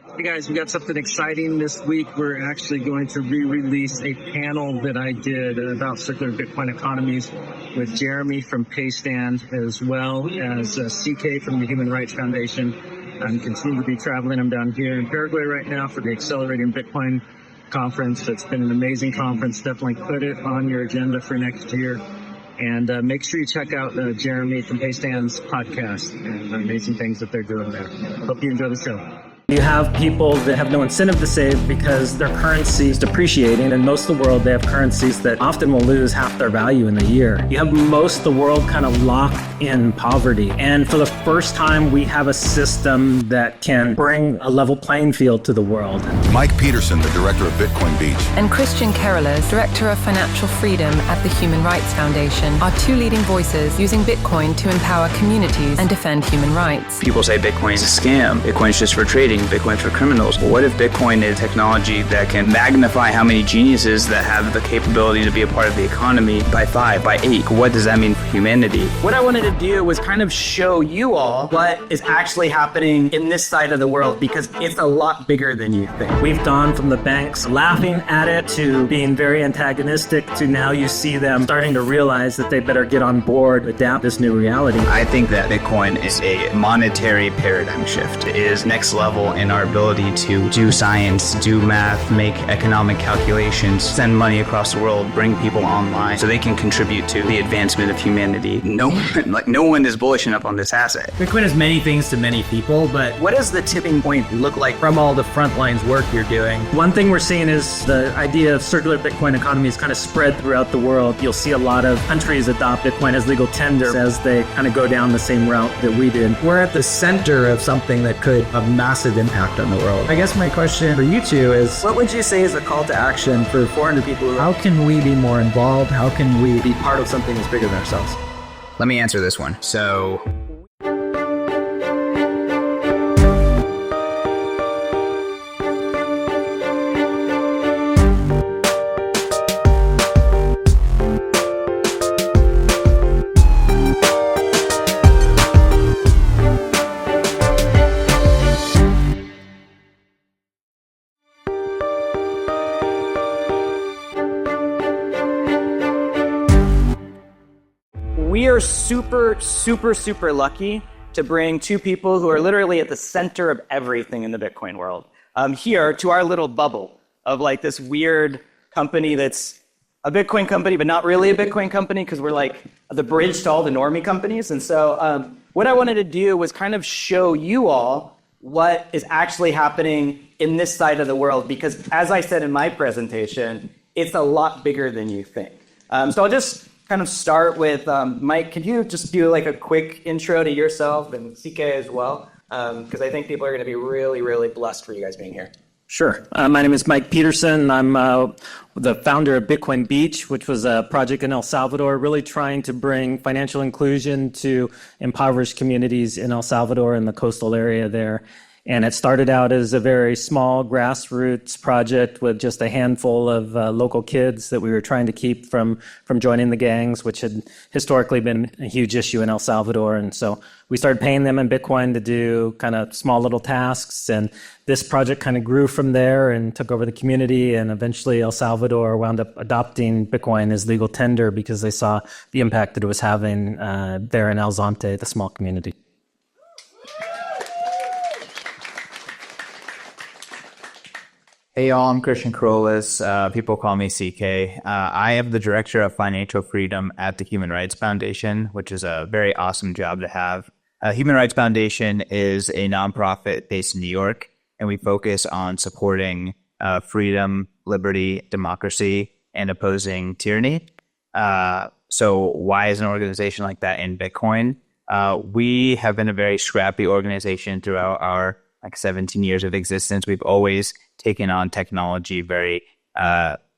Hey guys, we got something exciting this week. We're actually going to re-release a panel that I did about circular Bitcoin economies with Jeremy from Paystand, as well as CK from the Human Rights Foundation. I'm continuing to be traveling. I'm down here in Paraguay right now for the Accelerating Bitcoin conference. It's been an amazing conference. Definitely put it on your agenda for next year. And make sure you check out Jeremy from Paystand's podcast and the amazing things that they're doing there. Hope you enjoy the show. You have people that have no incentive to save because their currency is depreciating. In most of the world, they have currencies that often will lose half their value in a year. You have most of the world kind of locked in poverty. And for the first time, we have a system that can bring a level playing field to the world. Mike Peterson, the director of Bitcoin Beach. And Christian Kerelers, director of financial freedom at the Human Rights Foundation, are two leading voices using Bitcoin to empower communities and defend human rights. People say Bitcoin is a scam. Bitcoin's just for trading. Bitcoin for criminals. Well, what if Bitcoin is technology that can magnify how many geniuses that have the capability to be a part of the economy by 5, by 8? What does that mean for humanity? What I wanted to do was kind of show you all what is actually happening in this side of the world, because it's a lot bigger than you think. We've gone from the banks laughing at it to being very antagonistic to now you see them starting to realize that they better get on board, adapt this new reality. I think that Bitcoin is a monetary paradigm shift. It is next level in our ability to do science, do math, make economic calculations, send money across the world, bring people online so they can contribute to the advancement of humanity. No one is bullish enough on this asset. Bitcoin is many things to many people, but what does the tipping point look like from all the front lines work you're doing? One thing we're seeing is the idea of circular Bitcoin economy is kind of spread throughout the world. You'll see a lot of countries adopt Bitcoin as legal tender as they kind of go down the same route that we did. We're at the center of something that could have massive impact on the world. I guess my question for you two is, what would you say is a call to action for 400 people? How can we be more involved? How can we be part of something that's bigger than ourselves? Let me answer this one. So we are super lucky to bring two people who are literally at the center of everything in the Bitcoin world here to our little bubble of like this weird company that's a Bitcoin company, but not really a Bitcoin company because we're like the bridge to all the normie companies. And so what I wanted to do was kind of show you all what is actually happening in this side of the world, because as I said in my presentation, it's a lot bigger than you think. So I'll just kind of start with Mike. Could you just do like a quick intro to yourself and CK as well? Because I think people are going to be really blessed for you guys being here. Sure. My name is Mike Peterson. I'm the founder of Bitcoin Beach, which was a project in El Salvador, really trying to bring financial inclusion to impoverished communities in El Salvador and the coastal area there. And it started out as a very small grassroots project with just a handful of local kids that we were trying to keep from joining the gangs, which had historically been a huge issue in El Salvador. And so we started paying them in Bitcoin to do kind of small little tasks. And this project kind of grew from there and took over the community. And eventually El Salvador wound up adopting Bitcoin as legal tender because they saw the impact that it was having there in El Zonte, the small community. Hey y'all, I'm Christian Kerelers. People call me CK. I am the director of financial freedom at the Human Rights Foundation, which is a very awesome job to have. Human Rights Foundation is a nonprofit based in New York, and we focus on supporting freedom, liberty, democracy, and opposing tyranny. So why is an organization like that in Bitcoin? We have been a very scrappy organization throughout our 17 years of existence. We've always taken on technology very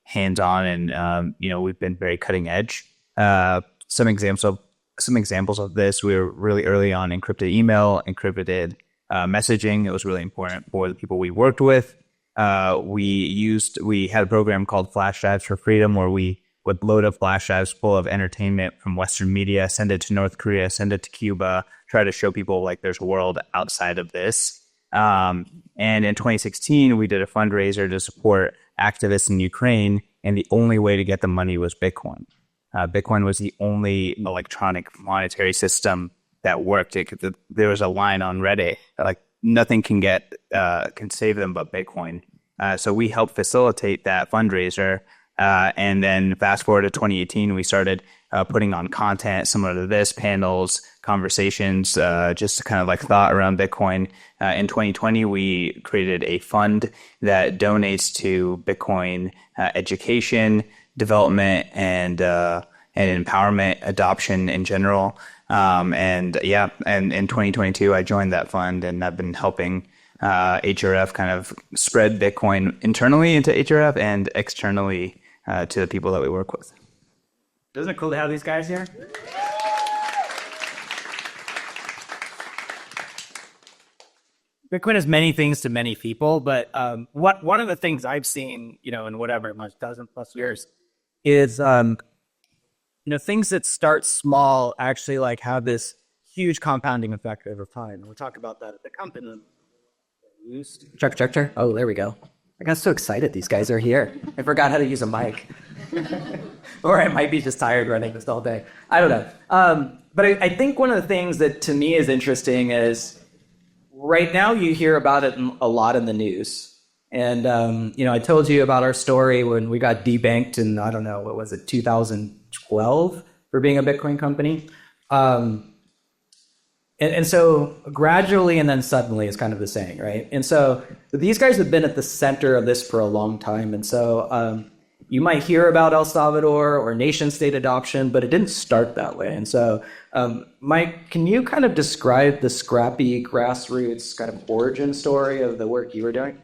hands-on, and we've been very cutting edge. Some examples of this: we were really early on encrypted email, encrypted messaging. It was really important for the people we worked with. We had a program called Flash Drives for Freedom, where we would load up flash drives full of entertainment from Western media, send it to North Korea, send it to Cuba, try to show people like there's a world outside of this. And in 2016, we did a fundraiser to support activists in Ukraine, and the only way to get the money was Bitcoin. Bitcoin was the only electronic monetary system that worked. There was a line on Reddit, like nothing can save them but Bitcoin. So we helped facilitate that fundraiser. And then fast forward to 2018, we started putting on content similar to this, panels, conversations, just kind of like thought around Bitcoin. In 2020, we created a fund that donates to Bitcoin education, development, and empowerment, adoption in general. And in 2022, I joined that fund, and I've been helping HRF kind of spread Bitcoin internally into HRF and externally to the people that we work with. Isn't it cool to have these guys here? Bitcoin is many things to many people, but one of the things I've seen, in whatever, much dozen plus years, is things that start small actually like have this huge compounding effect over time. And we'll talk about that at the company. Check. Oh, there we go. I got so excited. These guys are here. I forgot how to use a mic. Or I might be just tired running this all day. I don't know. But I think one of the things that to me is interesting is right now you hear about it a lot in the news. And, I told you about our story when we got debanked in, 2012 for being a Bitcoin company. And so gradually and then suddenly is kind of the saying, right? And so these guys have been at the center of this for a long time. And so you might hear about El Salvador or nation state adoption, but it didn't start that way. And so, Mike, can you kind of describe the scrappy grassroots kind of origin story of the work you were doing?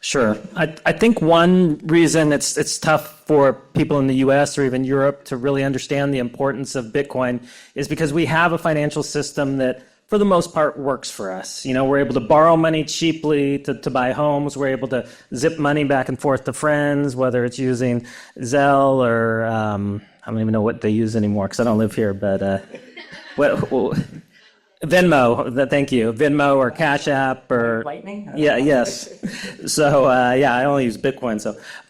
Sure. I think one reason it's tough for people in the US or even Europe to really understand the importance of Bitcoin is because we have a financial system that, for the most part, works for us. We're able to borrow money cheaply to buy homes. We're able to zip money back and forth to friends, whether it's using Zelle or I don't even know what they use anymore because I don't live here, but Venmo, thank you. Venmo or Cash App or Lightning? Yes. So I only use Bitcoin.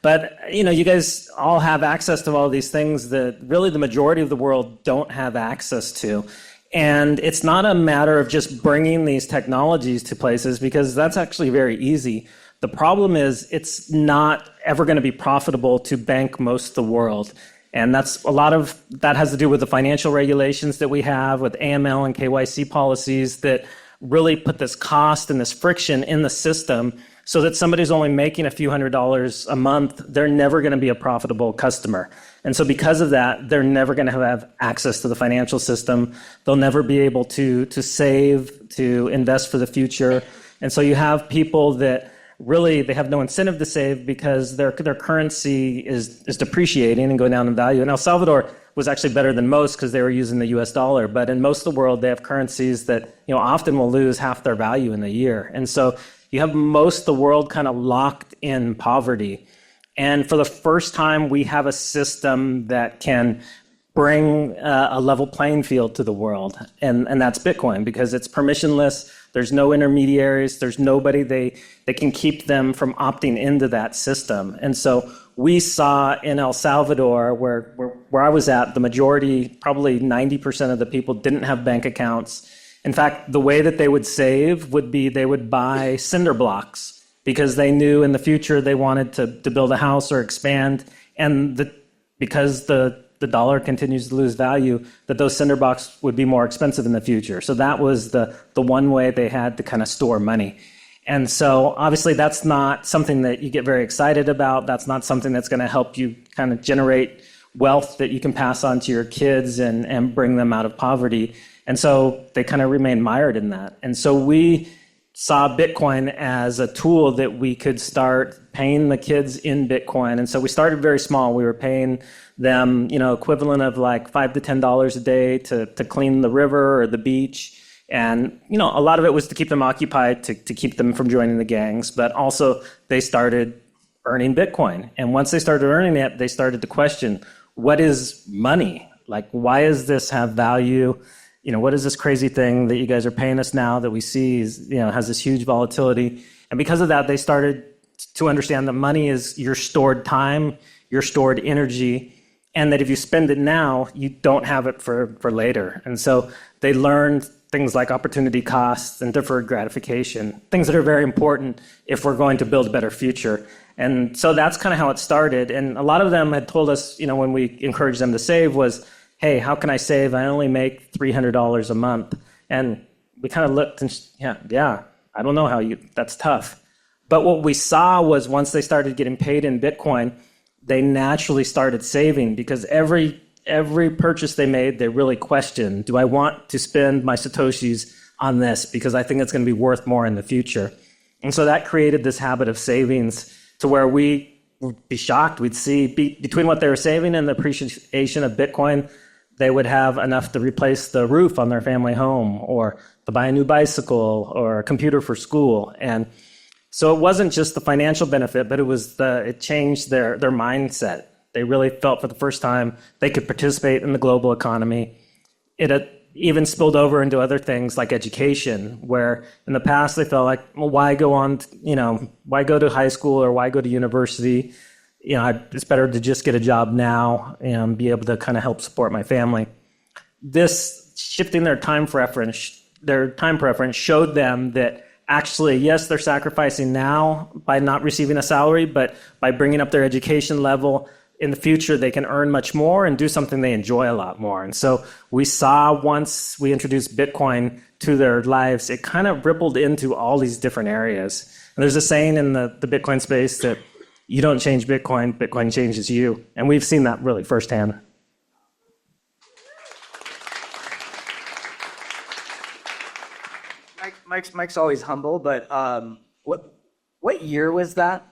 But you guys all have access to all these things that really the majority of the world don't have access to. And it's not a matter of just bringing these technologies to places because that's actually very easy. The problem is it's not ever going to be profitable to bank most of the world. And that's a lot of that has to do with the financial regulations that we have with AML and KYC policies that really put this cost and this friction in the system so that somebody's only making a few $100s a month, they're never going to be a profitable customer. And so because of that, they're never going to have access to the financial system. They'll never be able to save, to invest for the future. And so you have people that really they have no incentive to save because their currency is depreciating and going down in value. And El Salvador was actually better than most because they were using the US dollar. But in most of the world, they have currencies that often will lose half their value in a year. And so you have most of the world kind of locked in poverty. And for the first time, we have a system that can bring a level playing field to the world. And that's Bitcoin because it's permissionless. There's no intermediaries. There's nobody they can keep them from opting into that system. And so we saw in El Salvador, where I was at, the majority, probably 90% of the people didn't have bank accounts. In fact, the way that they would save would be they would buy cinder blocks because they knew in the future they wanted to build a house or expand. And because the dollar continues to lose value, that those cinder blocks would be more expensive in the future. So that was the one way they had to kind of store money. And so obviously that's not something that you get very excited about. That's not something that's going to help you kind of generate wealth that you can pass on to your kids and bring them out of poverty. And so they kind of remain mired in that. And so we saw Bitcoin as a tool that we could start paying the kids in Bitcoin. And so we started very small. We were paying them, equivalent of like $5 to $10 a day to clean the river or the beach. And, a lot of it was to keep them occupied, to keep them from joining the gangs. But also they started earning Bitcoin. And once they started earning it, they started to question, what is money? Like, why does this have value? what is this crazy thing that you guys are paying us now that we see is, has this huge volatility? And because of that, they started to understand that money is your stored time, your stored energy, and that if you spend it now, you don't have it for later. And so they learned things like opportunity costs and deferred gratification, things that are very important if we're going to build a better future. And so that's kind of how it started. And a lot of them had told us, when we encouraged them to save was, hey, how can I save? I only make $300 a month. And we kind of looked and, I don't know that's tough. But what we saw was once they started getting paid in Bitcoin, they naturally started saving because every purchase they made, they really questioned, do I want to spend my Satoshis on this? Because I think it's going to be worth more in the future. And so that created this habit of savings to where we would be shocked. We'd see between what they were saving and the appreciation of Bitcoin, they would have enough to replace the roof on their family home or to buy a new bicycle or a computer for school. And so it wasn't just the financial benefit, but it changed their mindset. They really felt for the first time they could participate in the global economy. It even spilled over into other things like education, where in the past they felt like, well, why go to high school or why go to university? It's better to just get a job now and be able to kind of help support my family. This shifting their time preference showed them that actually, yes, they're sacrificing now by not receiving a salary, but by bringing up their education level, in the future, they can earn much more and do something they enjoy a lot more. And so we saw once we introduced Bitcoin to their lives, it kind of rippled into all these different areas. And there's a saying in the Bitcoin space that you don't change Bitcoin, Bitcoin changes you. And we've seen that really firsthand. Mike's always humble, but what year was that?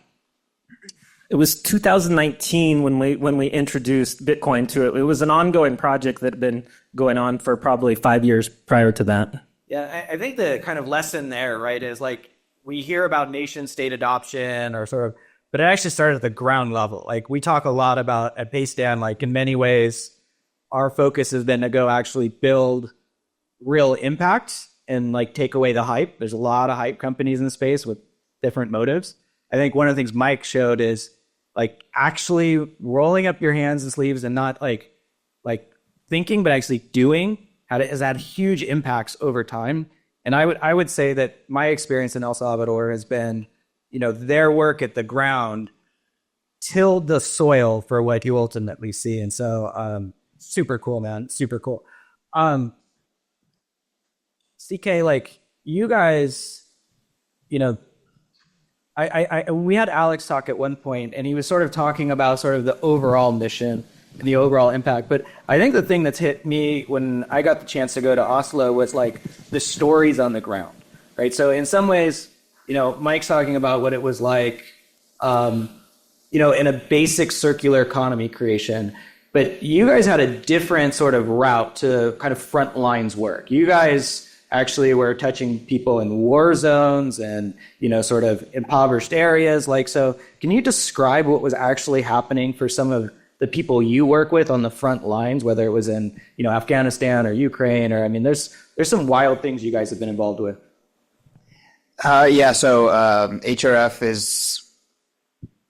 It was 2019 when we introduced Bitcoin to it. It was an ongoing project that had been going on for probably 5 years prior to that. Yeah, I think the kind of lesson there, right, is like we hear about nation state adoption but it actually started at the ground level. Like we talk a lot about at Paystan, like in many ways, our focus has been to go actually build real impact and like take away the hype. There's a lot of hype companies in the space with different motives. I think one of the things Mike showed is like actually rolling up your hands and sleeves and not like thinking, but actually doing has had huge impacts over time. And I would say that my experience in El Salvador has been, their work at the ground tilled the soil for what you ultimately see. And so super cool, man. Super cool. CK, like you guys, we had Alex talk at one point, and he was sort of talking about sort of the overall mission and the overall impact. But I think the thing that's hit me when I got the chance to go to Oslo was like the stories on the ground, right? So in some ways, Mike's talking about what it was like, in a basic circular economy creation. But you guys had a different sort of route to kind of front lines work. You guys actually were touching people in war zones and, sort of impoverished areas. So can you describe what was actually happening for some of the people you work with on the front lines, whether it was in, Afghanistan or Ukraine, or, there's some wild things you guys have been involved with. So HRF is,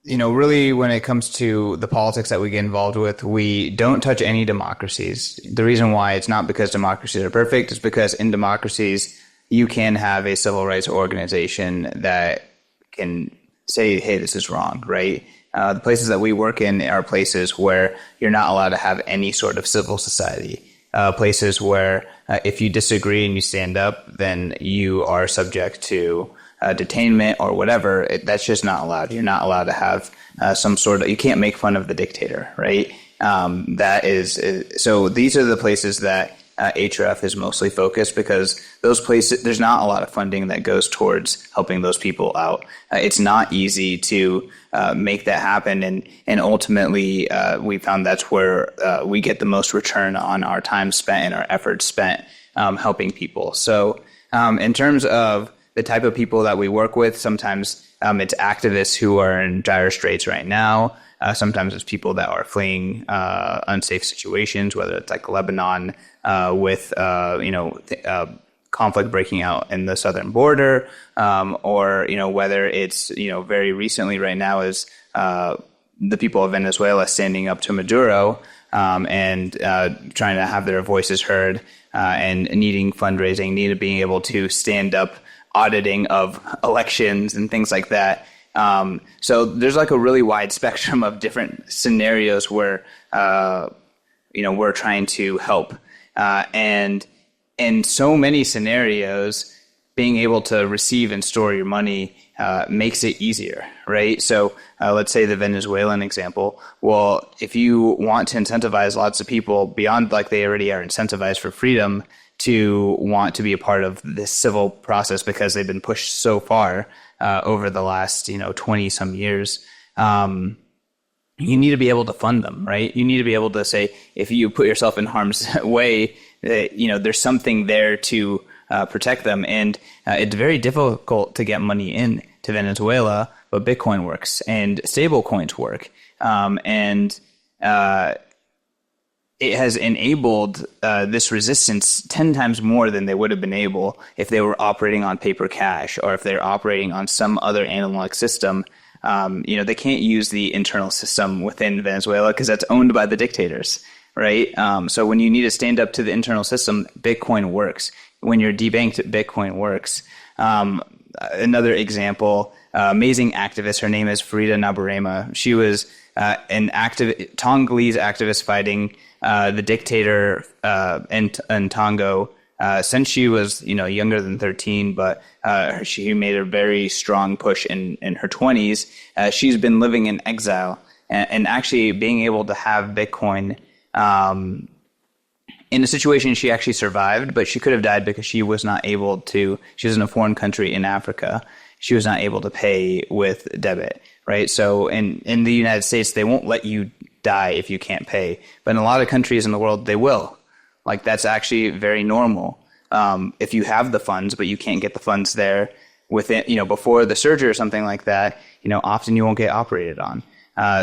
really when it comes to the politics that we get involved with, we don't touch any democracies. The reason why it's not because democracies are perfect, it's because in democracies, you can have a civil rights organization that can say, hey, this is wrong, right? The places that we work in are places where you're not allowed to have any sort of civil society. Places where if you disagree and you stand up, then you are subject to detainment or whatever. That's just not allowed. You're not allowed to have you can't make fun of the dictator, right? So these are the places that HRF is mostly focused, because those places, there's not a lot of funding that goes towards helping those people out. It's not easy to make that happen. And ultimately, we found that's where we get the most return on our time spent and our efforts spent helping people. So in terms of the type of people that we work with, sometimes it's activists who are in dire straits right now. Sometimes it's people that are fleeing unsafe situations, whether it's like Lebanon with conflict breaking out in the southern border, or whether it's very recently right now is the people of Venezuela standing up to Maduro and trying to have their voices heard and needing fundraising, being able to stand up auditing of elections and things like that. So there's like a really wide spectrum of different scenarios where we're trying to help, and in so many scenarios, being able to receive and store your money makes it easier, right? So let's say the Venezuelan example. Well, if you want to incentivize lots of people beyond like they already are incentivized for freedom to want to be a part of this civil process because they've been pushed so far over the last 20 some years, you need to be able to fund them, right? You need to be able to say, if you put yourself in harm's way, there's something there to protect them. And it's very difficult to get money in to Venezuela, but Bitcoin works and stable coins work. And it has enabled this resistance 10 times more than they would have been able if they were operating on paper cash or if they're operating on some other analog system. They can't use the internal system within Venezuela because that's owned by the dictators, right? So when you need to stand up to the internal system, Bitcoin works. When you're debanked, Bitcoin works. Another example, amazing activist, her name is Farida Nabarema. She was an Tongolese activist fighting the dictator in Tongo since she was younger than 13, but she made a very strong push in her 20s. She's been living in exile and actually being able to have Bitcoin in a situation she actually survived, but she could have died because she was not able to. She was in a foreign country in Africa. She was not able to pay with debit, right? So in the United States, they won't let you die if you can't pay. But in a lot of countries in the world, they will. Like, that's actually very normal. If you have the funds, but you can't get the funds there within, before the surgery or something like that, often you won't get operated on.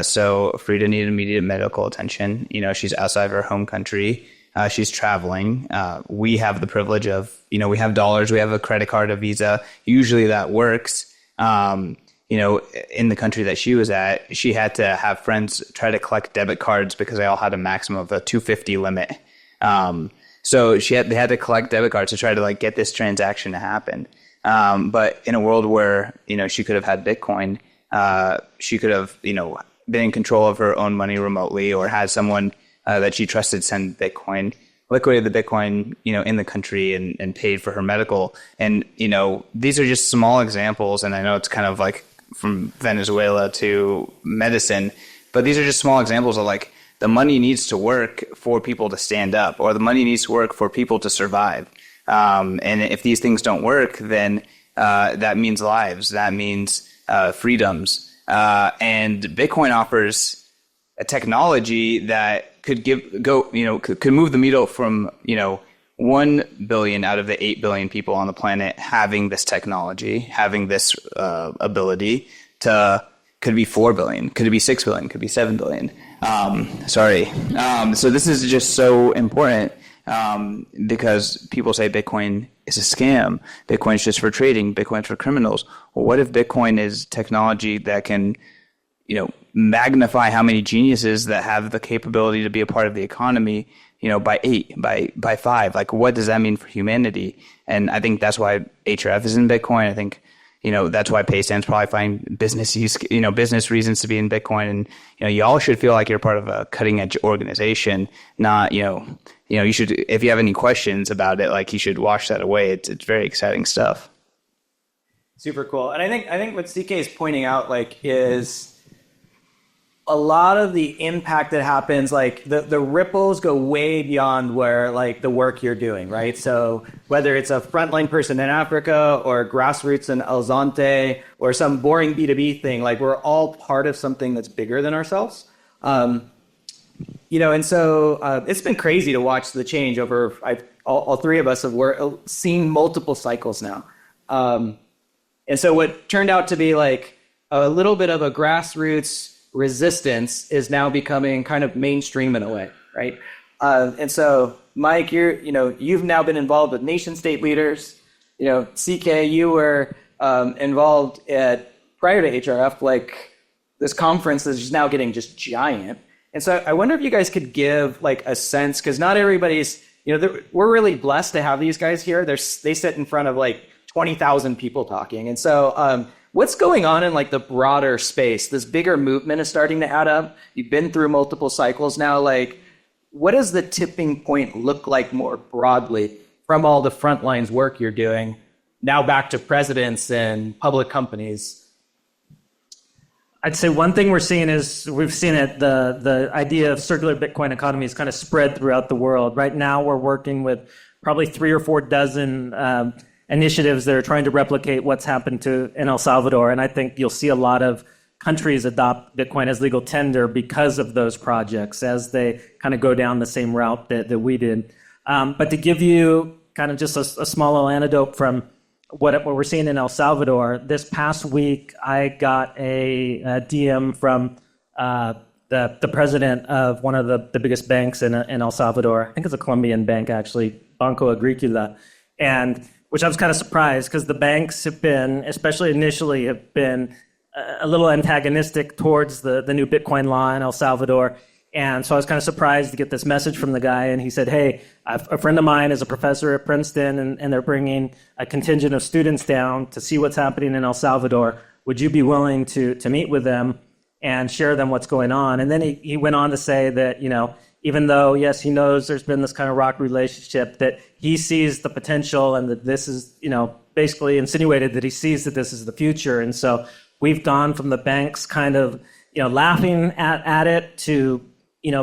So Frida needed immediate medical attention. She's outside of her home country. She's traveling. We have the privilege of, we have dollars, we have a credit card, a Visa. Usually that works. In the country that she was at, she had to have friends try to collect debit cards because they all had a maximum of a $250 limit. So they had to collect debit cards to try to get this transaction to happen. But in a world where, she could have had Bitcoin, she could have, been in control of her own money remotely or had someone that she trusted send Bitcoin, liquidated the Bitcoin, in the country and paid for her medical. And, these are just small examples. And I know it's kind of like from Venezuela to medicine, but these are just small examples of the money needs to work for people to stand up, or the money needs to work for people to survive. And if these things don't work, then that means lives, that means freedoms. And Bitcoin offers a technology that could could move the needle from 1 billion out of the 8 billion people on the planet having this technology, having this ability to could be 4 billion, could it be 6 billion, could be 7 billion. So this is just so important because people say Bitcoin is a scam. Bitcoin's just for trading. Bitcoin's for criminals. Well, what if Bitcoin is technology that can, magnify how many geniuses that have the capability to be a part of the economy, by 8, by 5? What does that mean for humanity? And I think that's why HRF is in Bitcoin. I think, that's why Paystand's probably find business reasons to be in Bitcoin. And, y'all should feel like you're part of a cutting edge organization, not, you should, if you have any questions about it, you should wash that away. It's very exciting stuff. Super cool. And I think what CK is pointing out, is a lot of the impact that happens, the ripples go way beyond where the work you're doing, right? So whether it's a frontline person in Africa or grassroots in Zonte or some boring B2B thing, we're all part of something that's bigger than ourselves. And so it's been crazy to watch the change over, all three of us have seen multiple cycles now. And so what turned out to be a little bit of a grassroots resistance is now becoming kind of mainstream in a way, right? And so, Mike, you've now been involved with nation state leaders. CK, you were involved prior to HRF, like this conference is just now getting just giant. And so I wonder if you guys could give like a sense, because not everybody's, we're really blessed to have these guys here. They sit in front of like 20,000 people talking. And so what's going on in like the broader space? This bigger movement is starting to add up. You've been through multiple cycles now. Like, what does the tipping point look like more broadly from all the front lines work you're doing now back to presidents and public companies? I'd say one thing we're seeing is we've seen it, the idea of circular Bitcoin economy is kind of spread throughout the world. Right now, we're working with probably 3 or 4 dozen initiatives that are trying to replicate what's happened in El Salvador. And I think you'll see a lot of countries adopt Bitcoin as legal tender because of those projects as they kind of go down the same route that we did. But to give you kind of just a small little anecdote from what we're seeing in El Salvador, this past week, I got a DM from the president of one of the biggest banks in El Salvador. I think it's a Colombian bank, actually, Banco Agrícola, and which I was kind of surprised because the banks have been, especially initially, have been a little antagonistic towards the new Bitcoin law in El Salvador. And so I was kind of surprised to get this message from the guy. And he said, hey, a friend of mine is a professor at Princeton, and they're bringing a contingent of students down to see what's happening in El Salvador. Would you be willing to meet with them and share them what's going on? And then he went on to say that, even though, yes, he knows there's been this kind of rock relationship, that he sees the potential and that this is, basically insinuated that he sees that this is the future. And so we've gone from the banks kind of, laughing at it to,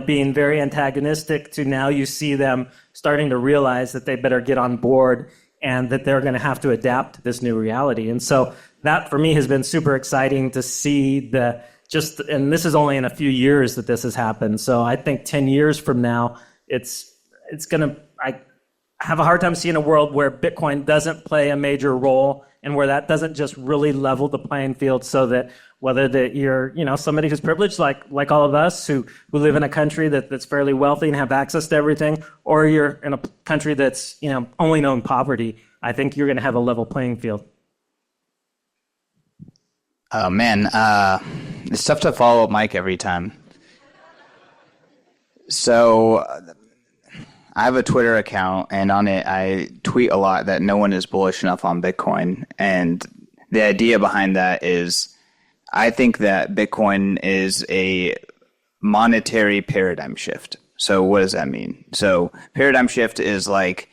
being very antagonistic to now you see them starting to realize that they better get on board and that they're going to have to adapt to this new reality. And so that for me has been super exciting to see and this is only in a few years that this has happened. So I think 10 years from now, I have a hard time seeing a world where Bitcoin doesn't play a major role and where that doesn't just really level the playing field so that whether that you're, somebody who's privileged like all of us who live in a country that's fairly wealthy and have access to everything, or you're in a country that's, only known poverty, I think you're going to have a level playing field. Oh, man. It's tough to follow up Mike every time. So I have a Twitter account, and on it I tweet a lot that no one is bullish enough on Bitcoin. And the idea behind that is I think that Bitcoin is a monetary paradigm shift. So what does that mean? So paradigm shift is like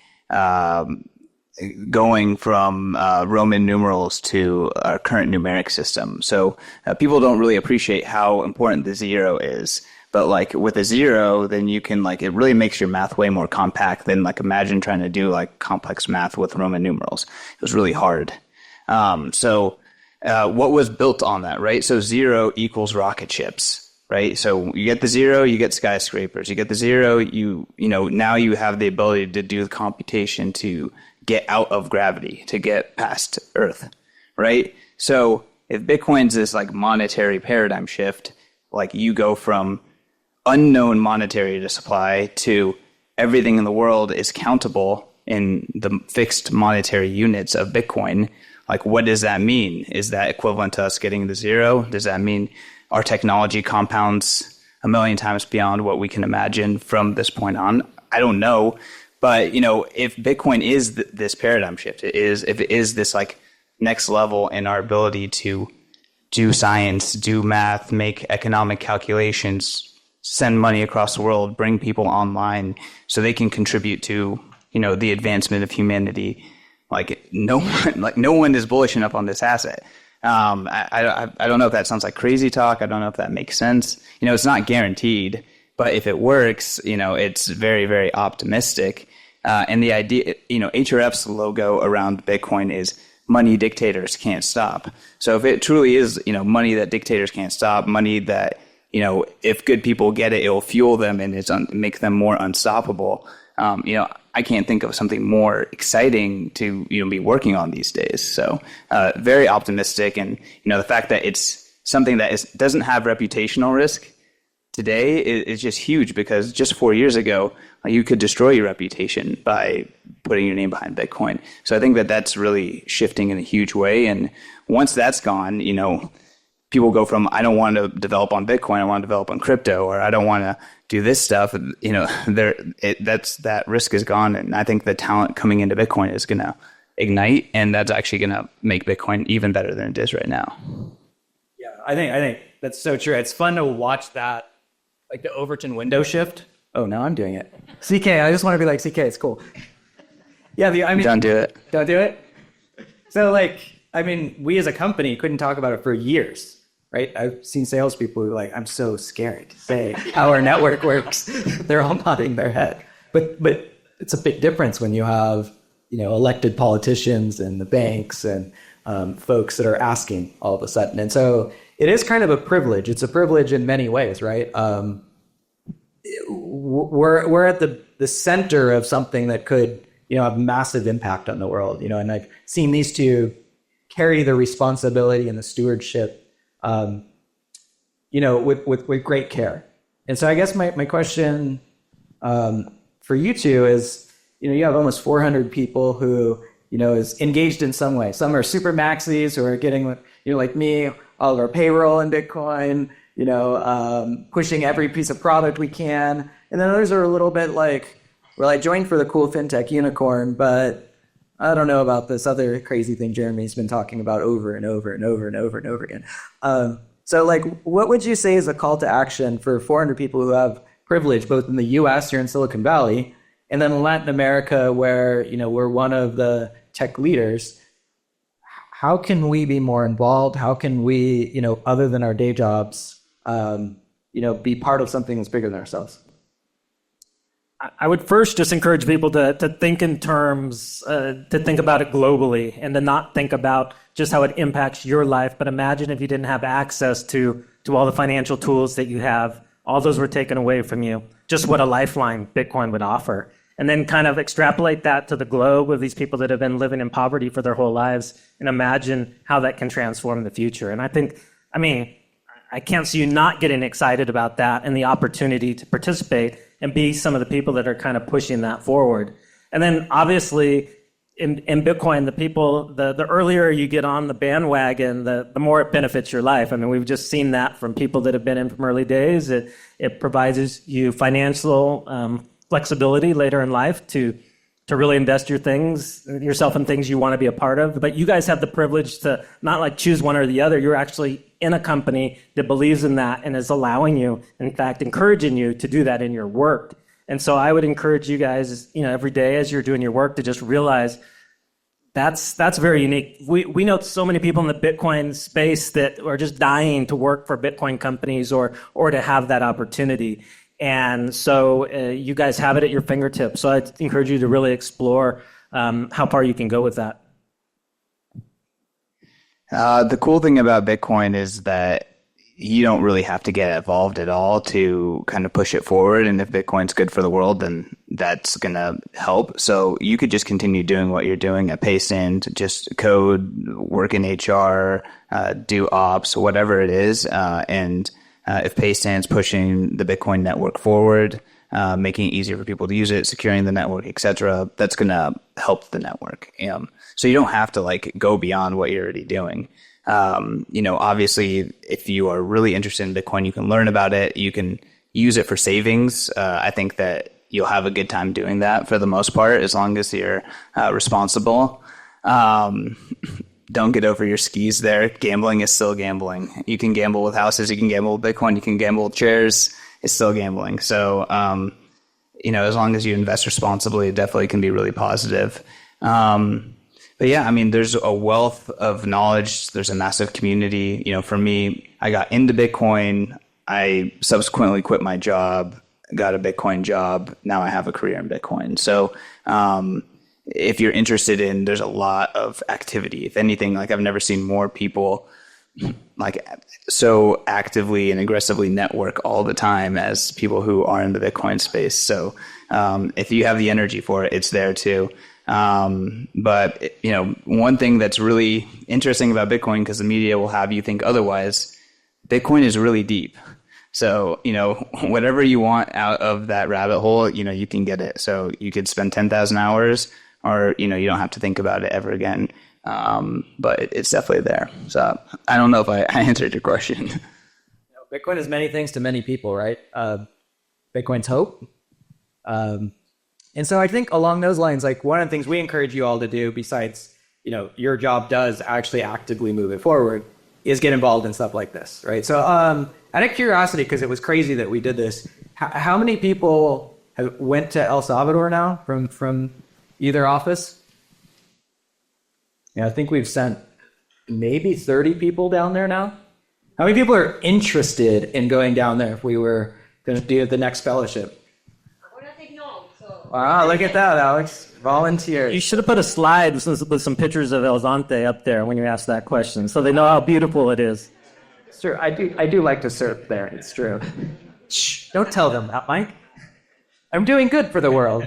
going from Roman numerals to our current numeric system. So people don't really appreciate how important the zero is. But like with a zero, then you can it really makes your math way more compact than imagine trying to do complex math with Roman numerals. It was really hard. So what was built on that, right? So 0 equals rocket ships, right? So you get the 0, you get skyscrapers. You get the 0, now you have the ability to do the computation to get out of gravity, to get past Earth, right? So if Bitcoin's this monetary paradigm shift, you go from unknown monetary supply to everything in the world is countable in the fixed monetary units of Bitcoin. What does that mean? Is that equivalent to us getting the 0? Does that mean our technology compounds a million times beyond what we can imagine from this point on? I don't know. But, if Bitcoin is this paradigm shift, if it is this next level in our ability to do science, do math, make economic calculations, send money across the world, bring people online so they can contribute to, the advancement of humanity. No one is bullish enough on this asset. I don't know if that sounds like crazy talk. I don't know if that makes sense. It's not guaranteed, but if it works, it's very, very optimistic. And the idea, HRF's logo around Bitcoin is money dictators can't stop. So if it truly is, money that dictators can't stop, money that, if good people get it, it'll fuel them and make them more unstoppable. I can't think of something more exciting to be working on these days. So very optimistic, and the fact that it's something that doesn't have reputational risk today is just huge, because just 4 years ago, you could destroy your reputation by putting your name behind Bitcoin. So I think that that's really shifting in a huge way. And once that's gone, people go from, I don't want to develop on Bitcoin, I want to develop on crypto, or I don't want to do this stuff. That risk is gone. And I think the talent coming into Bitcoin is going to ignite, and that's actually going to make Bitcoin even better than it is right now. Yeah, I think that's so true. It's fun to watch that, like the Overton window shift. Oh, now I'm doing it. CK, I just want to be like CK. It's cool. Yeah, Don't do it. Don't do it. So, we as a company couldn't talk about it for years, right? I've seen salespeople who are like, I'm so scared to say how our network works. They're all nodding their head. But it's a big difference when you have, elected politicians and the banks and folks that are asking all of a sudden. And so it is kind of a privilege. It's a privilege in many ways, right? We're at the center of something that could, have massive impact on the world, and I've seen these two carry the responsibility and the stewardship, with great care. And so I guess my question for you two is, you have almost 400 people who, is engaged in some way. Some are super maxis who are getting, like me, all of our payroll in Bitcoin, pushing every piece of product we can. And then others are a little bit like, well, I joined for the cool fintech unicorn, but I don't know about this other crazy thing Jeremy's been talking about over and over and over and over and over again. So what would you say is a call to action for 400 people who have privilege, both in the US, here in Silicon Valley, and then in Latin America, where, we're one of the tech leaders? How can we be more involved? How can we, other than our day jobs, be part of something that's bigger than ourselves? I would first just encourage people to think in terms, to think about it globally, and to not think about just how it impacts your life, but imagine if you didn't have access to all the financial tools that you have, all those were taken away from you, just what a lifeline Bitcoin would offer. And then kind of extrapolate that to the globe of these people that have been living in poverty for their whole lives, and imagine how that can transform the future. And I can't see you not getting excited about that and the opportunity to participate and be some of the people that are kind of pushing that forward. And then obviously in Bitcoin, the earlier you get on the bandwagon, the more it benefits your life. We've just seen that from people that have been in from early days. It provides you financial flexibility later in life to really invest yourself in things you want to be a part of. But you guys have the privilege to not choose one or the other. You're actually in a company that believes in that and is allowing you, in fact, encouraging you to do that in your work. And so I would encourage you guys, every day as you're doing your work, to just realize that's very unique. We know so many people in the Bitcoin space that are just dying to work for Bitcoin companies or to have that opportunity. And so you guys have it at your fingertips. So I encourage you to really explore how far you can go with that. The cool thing about Bitcoin is that you don't really have to get involved at all to kind of push it forward. And if Bitcoin's good for the world, then that's going to help. So you could just continue doing what you're doing at Paystand, just code, work in HR, do ops, whatever it is. And if Paystand's pushing the Bitcoin network forward, making it easier for people to use it, securing the network, etc., that's going to help the network. So you don't have to go beyond what you're already doing. Obviously, if you are really interested in Bitcoin, you can learn about it. You can use it for savings. I think that you'll have a good time doing that for the most part, as long as you're responsible. Don't get over your skis there. Gambling is still gambling. You can gamble with houses. You can gamble with Bitcoin. You can gamble with chairs. It's still gambling. So, as long as you invest responsibly, it definitely can be really positive. But yeah, there's a wealth of knowledge. There's a massive community. For me, I got into Bitcoin. I subsequently quit my job, got a Bitcoin job. Now I have a career in Bitcoin. So, if you're interested there's a lot of activity. If anything, I've never seen more people so actively and aggressively network all the time as people who are in the Bitcoin space. So, if you have the energy for it, it's there too. But one thing that's really interesting about Bitcoin, because the media will have you think otherwise, Bitcoin is really deep. So, whatever you want out of that rabbit hole, you can get it. So you could spend 10,000 hours or, you don't have to think about it ever again. But it's definitely there. So I don't know if I answered your question. Bitcoin is many things to many people, right? Bitcoin's hope. And so I think along those lines, like one of the things we encourage you all to do, besides, your job does actually actively move it forward, is get involved in stuff like this, right? So out of curiosity, because it was crazy that we did this, how many people went to El Salvador now from either office? Yeah, I think we've sent maybe 30 people down there now. How many people are interested in going down there if we were going to do the next fellowship? Wow, look at that, Alex. Volunteers. You should have put a slide with some pictures of El Zonte up there when you asked that question, so they know how beautiful it is. Sure, I do like to surf there. It's true. Shh, don't tell them that, Mike. I'm doing good for the world.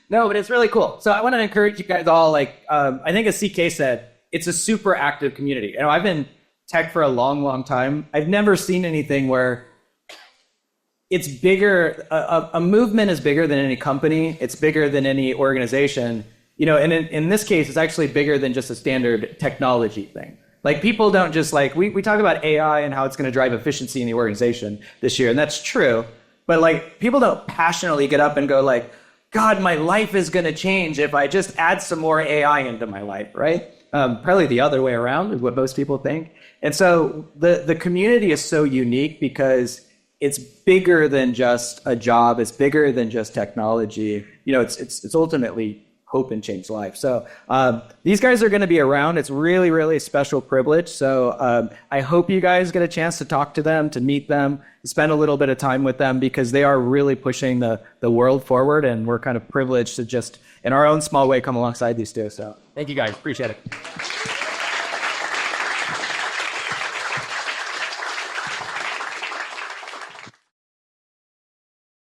No, but it's really cool. So I want to encourage you guys all, I think as CK said, it's a super active community. I've been tech for a long, long time. I've never seen anything where it's bigger. A movement is bigger than any company. It's bigger than any organization. And in this case, it's actually bigger than just a standard technology thing. Like people don't just we talk about AI and how it's going to drive efficiency in the organization this year, and that's true. But people don't passionately get up and go God, my life is going to change if I just add some more AI into my life, right? Probably the other way around is what most people think. And so the community is so unique because it's bigger than just a job. It's bigger than just technology. It's ultimately hope and change life. So these guys are going to be around. It's really, really a special privilege. So I hope you guys get a chance to talk to them, to meet them, spend a little bit of time with them because they are really pushing the world forward. And we're kind of privileged to just, in our own small way, come alongside these two. So thank you guys. Appreciate it.